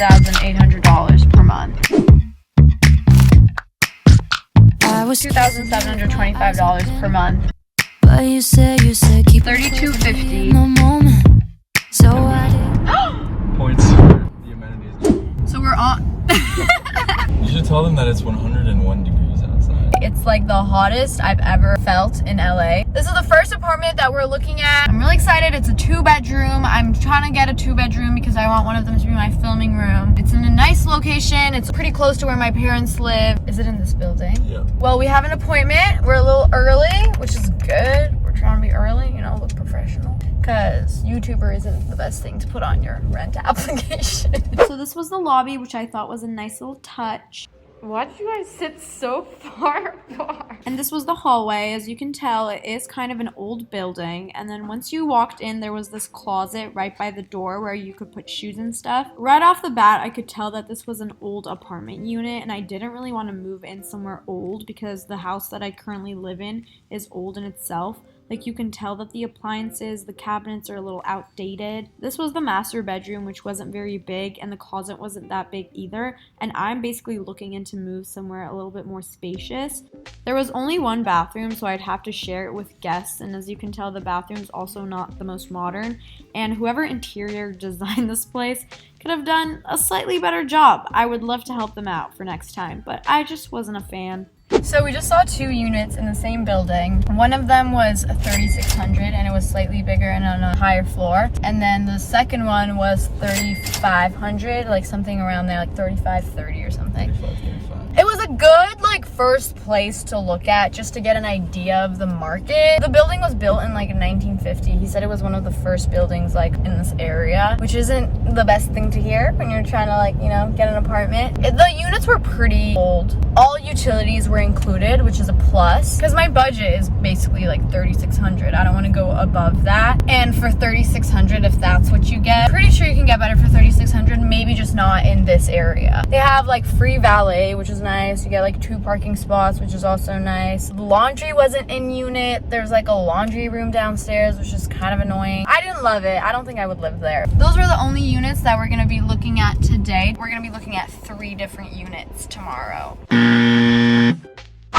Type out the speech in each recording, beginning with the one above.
$2,800 per month. $2,725 per month. But you said keep $3,250. no moment. So I Points for the amenities. So we're on. You should tell them that it's 101 degrees outside. It's like the hottest I've ever felt in LA. This is the first apartment that we're looking at. I'm really excited. It's a 2-bedroom. I'm trying to get a 2-bedroom because I want one of them to be my filming room. It's in a nice location. It's pretty close to where my parents live. Is it in this building? Yeah. Well, we have an appointment. We're a little early, which is good. We're trying to be early, you know, look professional. Because YouTuber isn't the best thing to put on your rent application. So this was the lobby, which I thought was a nice little touch. Why did you guys sit so far apart? And this was the hallway. As you can tell, it is kind of an old building. And then once you walked in, there was this closet right by the door where you could put shoes and stuff. Right off the bat, I could tell that this was an old apartment unit, and I didn't really want to move in somewhere old because the house that I currently live in is old in itself. Like, you can tell that the appliances, the cabinets are a little outdated. This was the master bedroom, which wasn't very big, and the closet wasn't that big either. And I'm basically looking into move somewhere a little bit more spacious. There was only one bathroom, so I'd have to share it with guests. And as you can tell, the bathroom's also not the most modern. And whoever interior designed this place could have done a slightly better job. I would love to help them out for next time, but I just wasn't a fan. So we just saw 2 units in the same building. One of them was 3,600 and it was slightly bigger and on a higher floor. And then the second one was 3,500, like something around there, like 3,530 or something. 35. It was a good like first place to look at just to get an idea of the market. The building was built in like 1950. He said it was one of the first buildings like in this area, which isn't the best thing to hear when you're trying to like, you know, get an apartment. The units were pretty old. All utilities were included, which is a plus because my budget is basically like 3,600. I don't want to go above that. And for 3,600, if that's what you get, pretty sure you can get better for 3,600, maybe just not in this area. They have like free valet, which is nice. You get like 2 parking spots, which is also nice. Laundry wasn't in unit. There's like a laundry room downstairs, which is kind of annoying. I didn't love it. I don't think I would live there. Those were the only units that we're going to be looking at today. We're going to be looking at 3 different units tomorrow.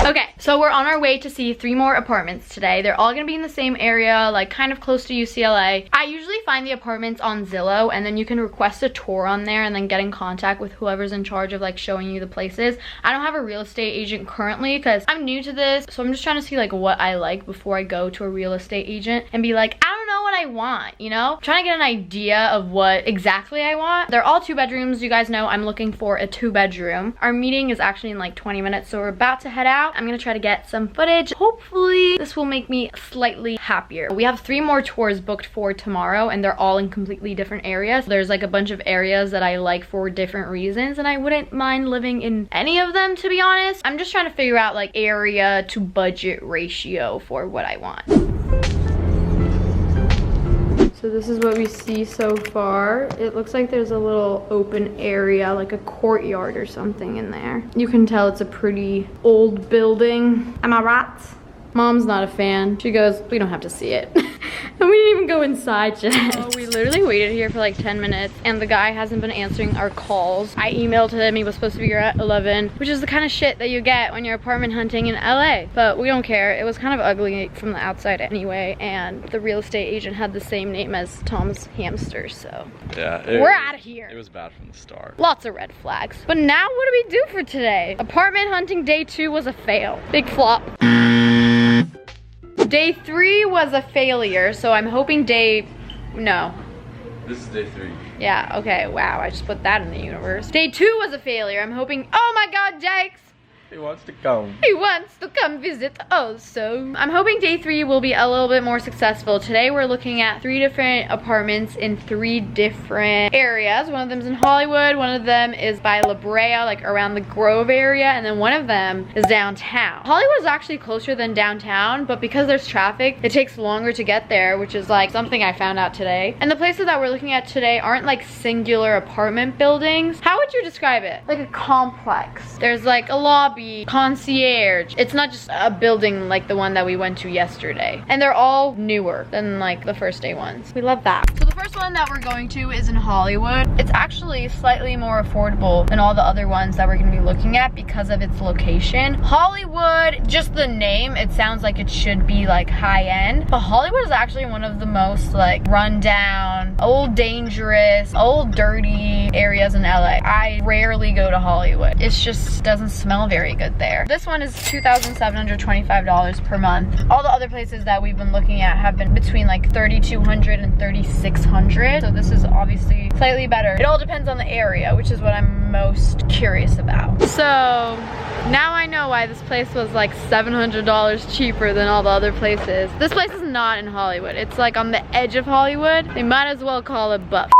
Okay, so we're on our way to see 3 more apartments today. They're all gonna be in the same area, like kind of close to UCLA. I usually find the apartments on Zillow, and then you can request a tour on there and then get in contact with whoever's in charge of like showing you the places. I don't have a real estate agent currently because I'm new to this, so I'm just trying to see like what I like before I go to a real estate agent and be like, I don't know what I want, you know? I'm trying to get an idea of what exactly I want. They're all 2 bedrooms. You guys know I'm looking for a 2-bedroom. Our meeting is actually in like 20 minutes, so we're about to head out. I'm gonna try to get some footage. Hopefully this will make me slightly happier. We have 3 more tours booked for tomorrow, and they're all in completely different areas. There's like a bunch of areas that I like for different reasons, and I wouldn't mind living in any of them, to be honest. I'm just trying to figure out like area to budget ratio for what I want. So this is what we see so far. It looks like there's a little open area, like a courtyard or something in there. You can tell it's a pretty old building. Am I right? Mom's not a fan. She goes, we don't have to see it. And we didn't even go inside yet. So we literally waited here for like 10 minutes and the guy hasn't been answering our calls. I emailed him, he was supposed to be here at 11, which is the kind of shit that you get when you're apartment hunting in LA. But we don't care. It was kind of ugly from the outside anyway, and the real estate agent had the same name as Tom's hamster, so. Yeah. We're out of here. It was bad from the start. Lots of red flags. But now what do we do for today? Apartment hunting day 2 was a fail. Big flop. Day 3 was a failure, so I'm hoping no. This is day 3. Yeah, okay, wow, I just put that in the universe. Day 2 was a failure. I'm hoping, oh my god, Jakes! He wants to come. He wants to come visit also. I'm hoping day 3 will be a little bit more successful. Today we're looking at 3 different apartments in 3 different areas. One of them's in Hollywood, one of them is by La Brea, like around the Grove area, and then one of them is downtown. Hollywood is actually closer than downtown, but because there's traffic, it takes longer to get there, which is like something I found out today. And the places that we're looking at today aren't like singular apartment buildings. How would you describe it? Like a complex. There's like a lobby, lobby, concierge. It's not just a building like the one that we went to yesterday. And they're all newer than like the first day ones. We love that. So the first one that we're going to is in Hollywood. It's actually slightly more affordable than all the other ones that we're gonna be looking at because of its location. Hollywood, just the name, it sounds like it should be like high end, but Hollywood is actually one of the most like run down, old dangerous, old dirty areas in LA. I rarely go to Hollywood. It just doesn't smell very good there. This one is $2,725 per month. All the other places that we've been looking at have been between like $3,200 and $3,600. So this is obviously slightly better. It all depends on the area, which is what I'm most curious about. So now I know why this place was like $700 cheaper than all the other places. This place is not in Hollywood. It's like on the edge of Hollywood. They might as well call it butt.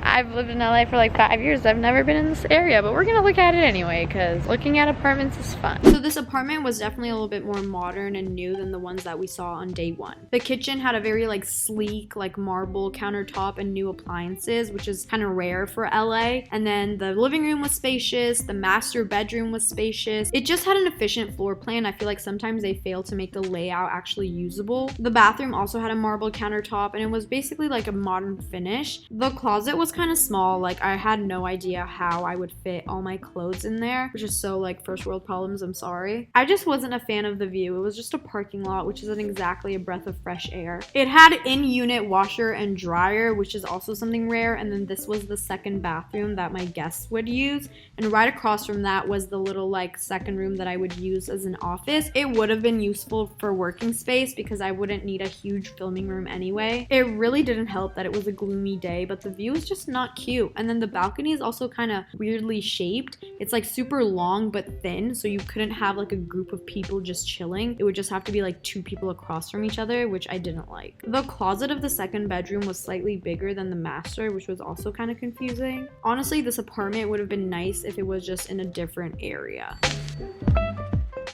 I've lived in LA for like 5 years. I've never been in this area, but we're gonna look at it anyway because looking at apartments is fun. So this apartment was definitely a little bit more modern and new than the ones that we saw on day one. The kitchen had a very like sleek, like marble countertop and new appliances, which is kind of rare for LA. And then the living room was spacious. The master bedroom was spacious. It just had an efficient floor plan. I feel like sometimes they fail to make the layout actually usable. The bathroom also had a marble countertop and it was basically like a modern finish. The closet was kind of small. Like I had no idea how I would fit all my clothes in there, which is so like first world problems. I'm sorry. I just wasn't a fan of the view. It was just a parking lot, which isn't exactly a breath of fresh air. It had in-unit washer and dryer, which is also something rare. And then this was the second bathroom that my guests would use. And right across from that was the little like second room that I would use as an office. It would have been useful for working space because I wouldn't need a huge filming room anyway. It really didn't help that it was a gloomy day, but the view is just not cute. And then the balcony is also kind of weirdly shaped. It's like super long but thin, so you couldn't have like a group of people just chilling. It would just have to be like two people across from each other, which I didn't like. The closet of the second bedroom was slightly bigger than the master, which was also kind of confusing. Honestly, this apartment would have been nice if it was just in a different area.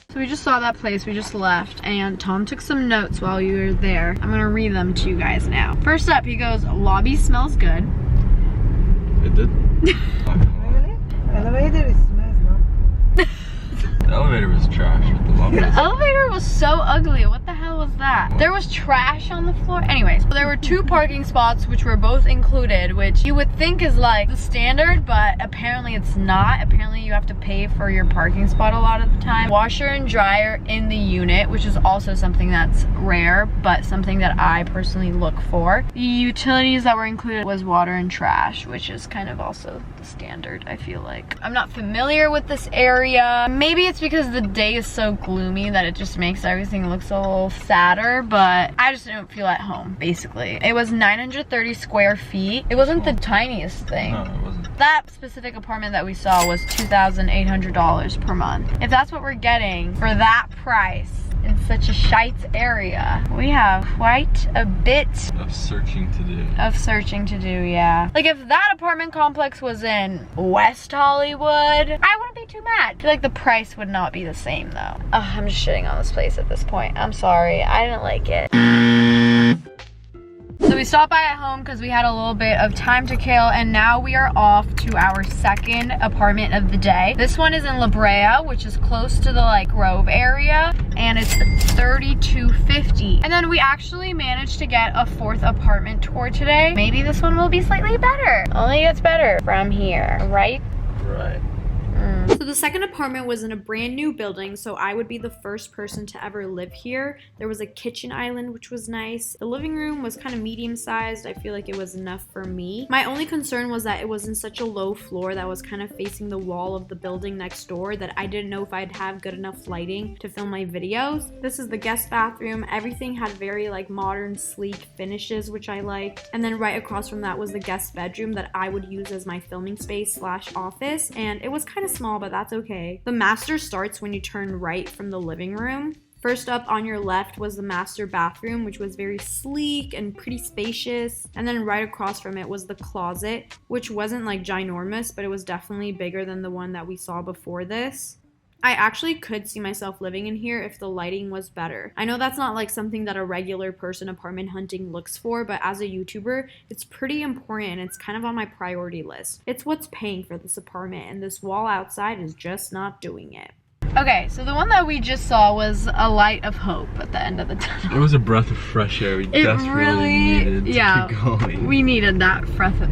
So we just saw that place, we just left, and Tom took some notes while you were there. I'm gonna read them to you guys now. First up, he goes, lobby smells good. It did. Really? Elevator is smells, no? The elevator was trash, but the lobby The was... elevator was so ugly. What the hell was that? There was trash on the floor. Anyways, there were 2 parking spots which were both included, which you would think is like the standard, but apparently it's not. Apparently you have to pay for your parking spot a lot of the time. Washer and dryer in the unit, which is also something that's rare, but something that I personally look for. The utilities that were included was water and trash, which is kind of also the standard, I feel like. I'm not familiar with this area. Maybe it's because the day is so gloomy that it just makes everything look so a little sadder, but I just didn't feel at home, basically. It was 930 square feet. It wasn't the tiniest thing. No, it wasn't. That specific apartment that we saw was $2,800 per month. If that's what we're getting for that price in such a shite area, we have quite a bit Of searching to do. of searching to do, yeah. Like if that apartment complex was in West Hollywood, I wouldn't be too mad. I feel like the price would not be the same though. Ugh, I'm just shitting on this place at this point. I'm sorry, I didn't like it. So we stopped by at home because we had a little bit of time to kill, and now we are off to our second apartment of the day. This one is in La Brea, which is close to the like Grove area, and it's $32.50. And then we actually managed to get a 4th apartment tour today. Maybe this one will be slightly better. Only gets better from here, right? Right. So the second apartment was in a brand new building, so I would be the first person to ever live here. There was a kitchen island, which was nice. The living room was kind of medium sized. I feel like it was enough for me. My only concern was that it was in such a low floor that was kind of facing the wall of the building next door that I didn't know if I'd have good enough lighting to film my videos. This is the guest bathroom. Everything had very like modern, sleek finishes, which I liked. And then right across from that was the guest bedroom that I would use as my filming space / office. And it was kind of small, but that's okay. The master starts when you turn right from the living room. First up on your left was the master bathroom, which was very sleek and pretty spacious. And then right across from it was the closet, which wasn't like ginormous, but it was definitely bigger than the one that we saw before this. I actually could see myself living in here if the lighting was better. I know that's not like something that a regular person apartment hunting looks for, but as a YouTuber, it's pretty important and it's kind of on my priority list. It's what's paying for this apartment, and this wall outside is just not doing it. Okay, so the one that we just saw was a light of hope at the end of the tunnel. It was a breath of fresh air. We desperately needed to keep going. We needed that breath of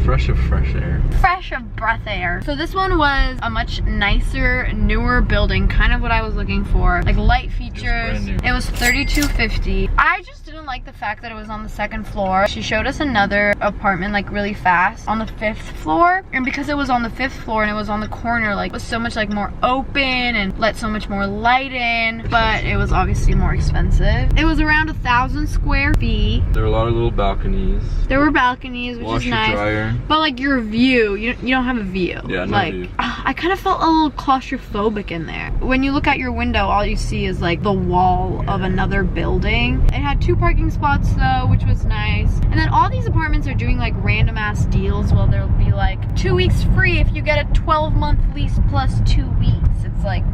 fresh air. Fresh of breath air. So this one was a much nicer, newer building, kind of what I was looking for. Like light features. It was $32.50. I just didn't like the fact that it was on the 2nd floor. She showed us another apartment like really fast on the 5th floor. And because it was on the 5th floor and it was on the corner, like it was so much like more open and let so much more light in. But it was obviously more expensive. It was around 1,000 square feet. There were a lot of little balconies. There were balconies, which is nice. Dryer. But like your view, you don't have a view. Yeah, no like view. I kind of felt a little claustrophobic in there. When you look out your window, all you see is like the wall of another building. It had 2 parking spots though, which was nice. And then all these apartments are doing like random ass deals. Well, there'll be like 2 weeks free if you get a 12-month lease plus 2 weeks. It's like,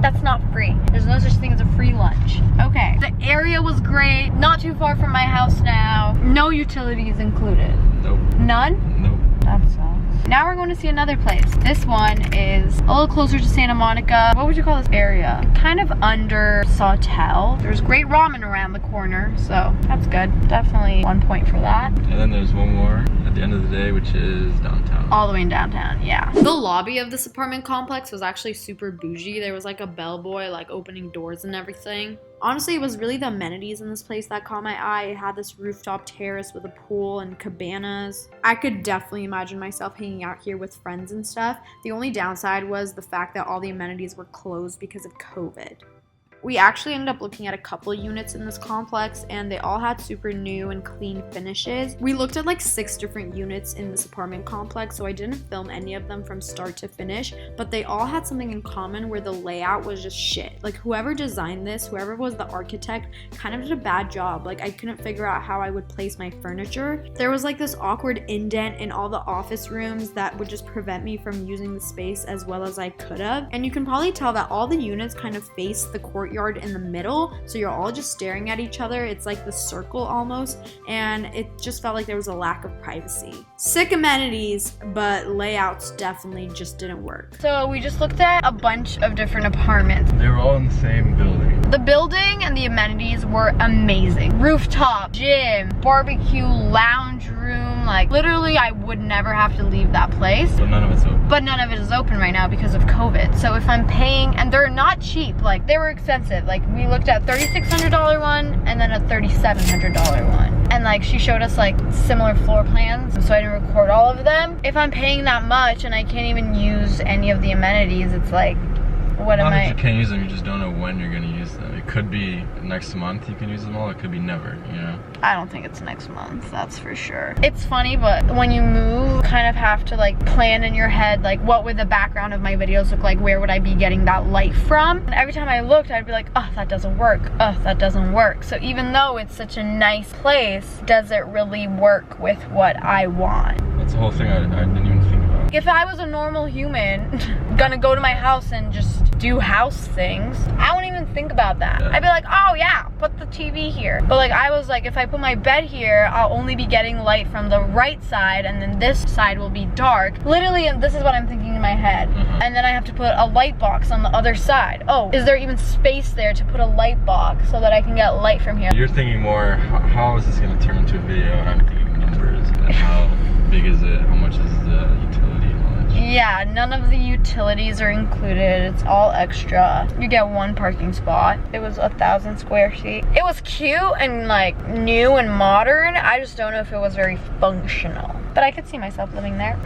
that's not free. There's no such thing as a free lunch. Okay, the area was great. Not too far from my house now. No utilities included. Nope. None? Nope. That sucks. Now we're going to see another place. This one is a little closer to Santa Monica. What would you call this area? Kind of under Sawtelle. There's great ramen around the corner, so that's good. Definitely 1 point for that. And then there's one more at the end of the day, which is downtown. All the way in downtown, yeah. The lobby of this apartment complex was actually super bougie. There was like a bellboy like opening doors and everything. Honestly, it was really the amenities in this place that caught my eye. It had this rooftop terrace with a pool and cabanas. I could definitely imagine myself hanging out here with friends and stuff. The only downside was the fact that all the amenities were closed because of COVID. We actually ended up looking at a couple units in this complex and they all had super new and clean finishes. We looked at like 6 different units in this apartment complex, so I didn't film any of them from start to finish, but they all had something in common where the layout was just shit. Like whoever designed this, whoever was the architect, kind of did a bad job. Like I couldn't figure out how I would place my furniture. There was like this awkward indent in all the office rooms that would just prevent me from using the space as well as I could have. And you can probably tell that all the units kind of face the courtyard in the middle, so you're all just staring at each other. It's like the circle almost, and it just felt like there was a lack of privacy. Sick amenities, but layouts definitely just didn't work. So we just looked at a bunch of different apartments. They were all in the same building. The building and the amenities were amazing. Rooftop, gym, barbecue, lounge room, like literally I would never have to leave that place. But none of it's open. But none of it is open right now because of COVID. So if I'm paying, and they're not cheap, like they were expensive. Like we looked at $3,600 one and then a $3,700 one. And like she showed us like similar floor plans, so I didn't record all of them. If I'm paying that much and I can't even use any of the amenities, it's like, what am I? Not that you can't use them, you just don't know when you're gonna use them. It could be next month you can use them all, it could be never, you know? I don't think it's next month, that's for sure. It's funny, but when you move, you kind of have to like plan in your head, like what would the background of my videos look like? Where would I be getting that light from? And every time I looked, I'd be like, oh, that doesn't work. Oh, that doesn't work. So even though it's such a nice place, does it really work with what I want? That's the whole thing I didn't even think about. If I was a normal human, gonna go to my house and just do house things, I wouldn't even think about that. I'd be like, oh yeah, put the TV here. But like I was like, if I put my bed here, I'll only be getting light from the right side and then this side will be dark. Literally, and this is what I'm thinking in my head. And then I have to put a light box on the other side. Oh, is there even space there to put a light box so that I can get light from here? You're thinking more, how is this gonna turn into a video? And I'm thinking numbers and how big is it? How much is the utility and all that shit? Yeah, none of the utilities are included. It's all extra. You get 1 parking spot. It was 1,000 square feet. It was cute and like new and modern. I just don't know if it was very functional. But I could see myself living there.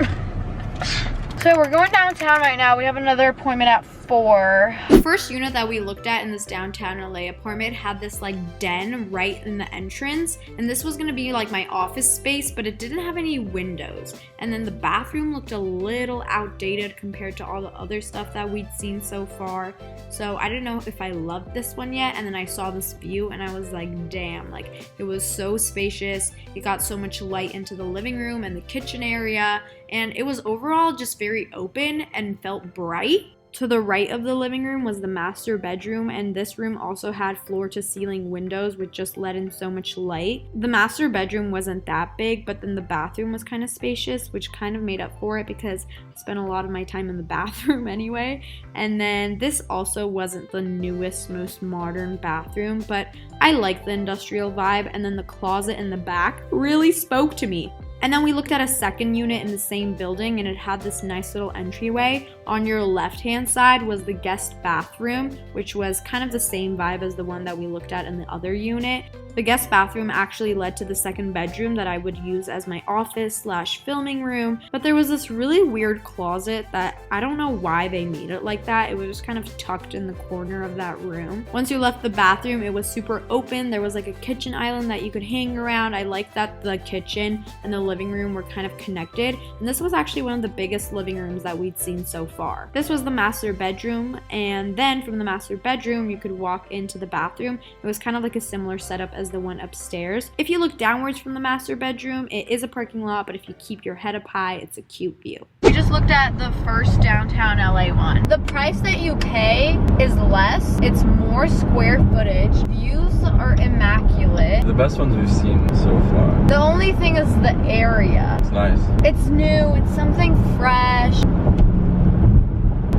So we're going downtown right now. We have another appointment at 4. The first unit that we looked at in this downtown LA apartment had this like den right in the entrance, and this was gonna be like my office space, but it didn't have any windows. And then the bathroom looked a little outdated compared to all the other stuff that we'd seen so far. So I didn't know if I loved this one yet, and then I saw this view and I was like, damn, like it was so spacious. It got so much light into the living room and the kitchen area, and it was overall just very open and felt bright. To the right of the living room was the master bedroom, and this room also had floor-to-ceiling windows which just let in so much light. The master bedroom wasn't that big, but then the bathroom was kind of spacious, which kind of made up for it because I spent a lot of my time in the bathroom anyway. And then this also wasn't the newest, most modern bathroom, but I liked the industrial vibe, and then the closet in the back really spoke to me. And then we looked at a second unit in the same building, and it had this nice little entryway. On your left-hand side was the guest bathroom, which was kind of the same vibe as the one that we looked at in the other unit. The guest bathroom actually led to the second bedroom that I would use as my office/filming room, but there was this really weird closet that I don't know why they made it like that. It was just kind of tucked in the corner of that room. Once you left the bathroom, it was super open. There was like a kitchen island that you could hang around. I liked that the kitchen and the living room were kind of connected, and this was actually one of the biggest living rooms that we'd seen so far. This was the master bedroom, and then from the master bedroom you could walk into the bathroom. It was kind of like a similar setup as the one upstairs. If you look downwards from the master bedroom, it is a parking lot, but if you keep your head up high, it's a cute view. We just looked at the first downtown LA one. The price that you pay is less, it's more square footage, views are immaculate. The best ones we've seen so far. The only thing is the area. It's nice. It's new, it's something fresh.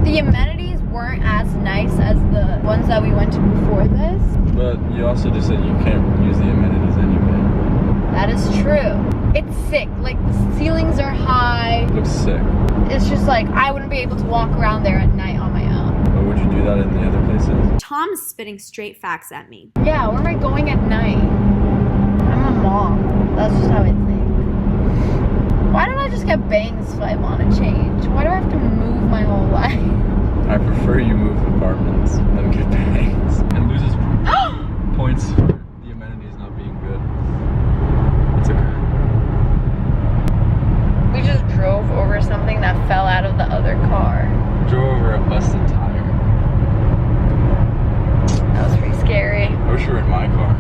The amenities weren't as nice as the ones that we went to before this. But you also just said you can't use the amenities anyway. That is true. It's sick. Like, the ceilings are high. It looks sick. It's just like, I wouldn't be able to walk around there at night on my own. But would you do that in the other places? Tom's spitting straight facts at me. Yeah, where am I going at night? I'm a mom. That's just how I think. Why don't I just get bangs if I want to change? Why do I have to move my whole life? I prefer you move apartments than get bangs. And loses points for the amenities not being good. It's okay. We just drove over something that fell out of the other car. Drove over a busted tire. That was pretty scary. I wish you were in my car.